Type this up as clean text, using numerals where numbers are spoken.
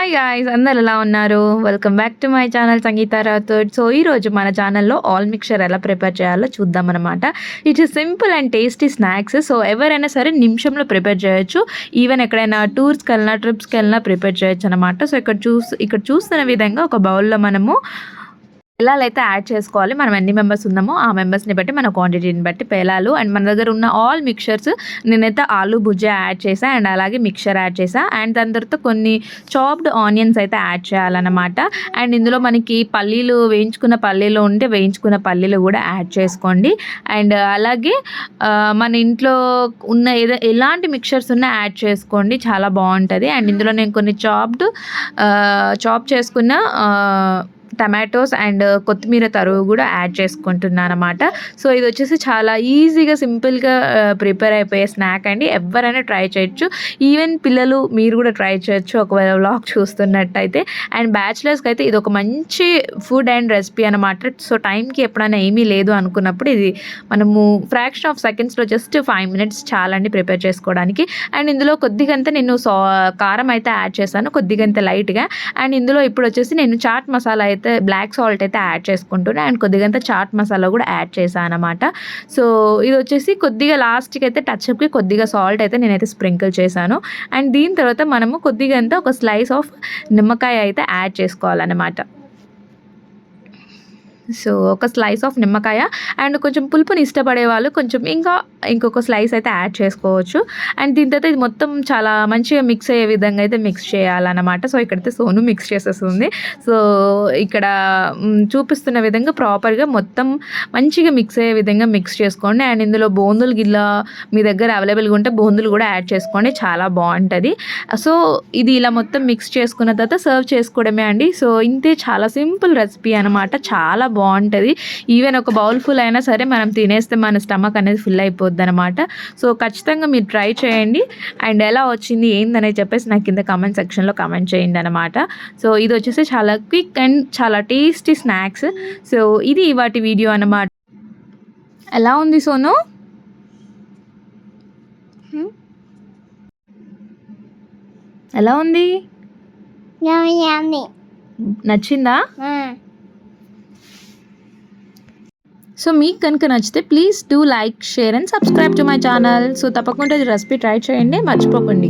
Hi guys, అందరు ఎలా ఉన్నారు? Welcome back to my channel Sangeeta Rathod. So ఈరోజు మన ఛానల్లో ఆల్ మిక్చర్ ఎలా ప్రిపేర్ చేయాలో చూద్దాం అనమాట. It's simple and tasty snacks. So ఎవరైనా సరే నిమిషంలో ప్రిపేర్ చేయొచ్చు. ఈవెన్ ఎక్కడైనా టూర్స్కి వెళ్ళినా ట్రిప్స్కి వెళ్ళినా ప్రిపేర్ చేయొచ్చు అనమాట. సో ఇక్కడ చూస్తున్న విధంగా ఒక బౌల్లో మనము పేలాలు అయితే యాడ్ చేసుకోవాలి. మనం ఎన్ని మెంబర్స్ ఉన్నామో ఆ మెంబర్స్ని బట్టి మన క్వాంటిటీని బట్టి పేలాలు అండ్ మన దగ్గర ఉన్న ఆల్ మిక్చర్స్ నేనైతే ఆలూ భుజియా యాడ్ చేసా అండ్ అలాగే మిక్చర్ యాడ్ చేసా అండ్ దాని తర్వాత కొన్ని చాప్డ్ ఆనియన్స్ అయితే యాడ్ చేయాలన్నమాట. అండ్ ఇందులో మనకి పల్లీలు వేయించుకున్న పల్లీలు ఉంటే వేయించుకున్న పల్లీలు కూడా యాడ్ చేసుకోండి. అండ్ అలాగే మన ఇంట్లో ఉన్న ఎలాంటి మిక్చర్స్ ఉన్నా యాడ్ చేసుకోండి, చాలా బాగుంటుంది. అండ్ ఇందులో నేను కొన్ని చాప్ చేసుకున్న టమాటోస్ అండ్ కొత్తిమీర తరుగు కూడా యాడ్ చేసుకుంటున్నాను అనమాట. సో ఇది వచ్చేసి చాలా ఈజీగా సింపుల్గా ప్రిపేర్ అయిపోయే స్నాక్ అండి. ఎవరైనా ట్రై చేయొచ్చు, ఈవెన్ పిల్లలు మీరు కూడా ట్రై చేయొచ్చు ఒకవేళ వ్లాగ్ చూస్తున్నట్టయితే. అండ్ బ్యాచిలర్స్కి అయితే ఇది ఒక మంచి ఫుడ్ అండ్ రెసిపీ అనమాట. సో టైంకి ఎప్పుడైనా ఏమీ లేదు అనుకున్నప్పుడు ఇది మనము ఫ్రాక్షన్ ఆఫ్ సెకండ్స్లో జస్ట్ 5 minutes చాలండి ప్రిపేర్ చేసుకోవడానికి. అండ్ ఇందులో కొద్దిగంత నేను కారం అయితే యాడ్ చేశాను, కొద్దిగంత లైట్గా. అండ్ ఇందులో ఇప్పుడు వచ్చేసి నేను చాట్ మసాలా అయితే బ్లాక్ సాల్ట్ అయితే యాడ్ చేసుకుంటున్నాను అండ్ కొద్దిగంత చాట్ మసాలా కూడా యాడ్ చేశాను అనమాట. సో ఇది వచ్చేసి కొద్దిగా లాస్ట్కి అయితే టచ్అప్కి కొద్దిగా సాల్ట్ అయితే నేనైతే స్ప్రింకిల్ చేశాను. అండ్ దీని తర్వాత మనము కొద్దిగంత ఒక స్లైస్ ఆఫ్ నిమ్మకాయ అయితే యాడ్ చేసుకోవాలన్నమాట. సో ఒక స్లైస్ ఆఫ్ నిమ్మకాయ అండ్ కొంచెం పులుపుని ఇష్టపడే వాళ్ళు కొంచెం ఇంకొక స్లైస్ అయితే యాడ్ చేసుకోవచ్చు. అండ్ దీని తర్వాత ఇది మొత్తం చాలా మంచిగా మిక్స్ అయ్యే విధంగా అయితే మిక్స్ చేయాలన్నమాట. సో ఇక్కడైతే సోను మిక్స్ చేసేస్తుంది. సో ఇక్కడ చూపిస్తున్న విధంగా ప్రాపర్గా మొత్తం మంచిగా మిక్స్ అయ్యే విధంగా మిక్స్ చేసుకోండి. అండ్ ఇందులో బోందులు గిల్లా మీ దగ్గర అవైలబుల్గా ఉంటే బోందులు కూడా యాడ్ చేసుకోండి, చాలా బాగుంటుంది. సో ఇది ఇలా మొత్తం మిక్స్ చేసుకున్న తర్వాత సర్వ్ చేసుకోవడమే అండి. సో ఇంతే, చాలా సింపుల్ రెసిపీ అనమాట, చాలా బాగుంటుంది. ఈవెన్ ఒక బౌల్ ఫుల్ అయినా సరే మనం తినేస్తే మన స్టమక్ అనేది ఫిల్ అయిపోద్ది అనమాట. సో ఖచ్చితంగా మీరు ట్రై చేయండి. అండ్ ఎలా వచ్చింది ఏందనేది చెప్పేసి నాకు కింద కామెంట్ సెక్షన్లో కామెంట్ చేయండి అనమాట. సో ఇది వచ్చేసి చాలా క్విక్ అండ్ చాలా టేస్టీ స్నాక్స్. సో ఇది వాటి వీడియో అనమాట. ఎలా ఉంది సోను? ఎలా ఉంది? నచ్చిందా? సో మీకు కనుక నచ్చితే please do like, share and subscribe to my channel. So తప్పకుండా రెసిపీ ట్రై చేయండి, మర్చిపోకండి.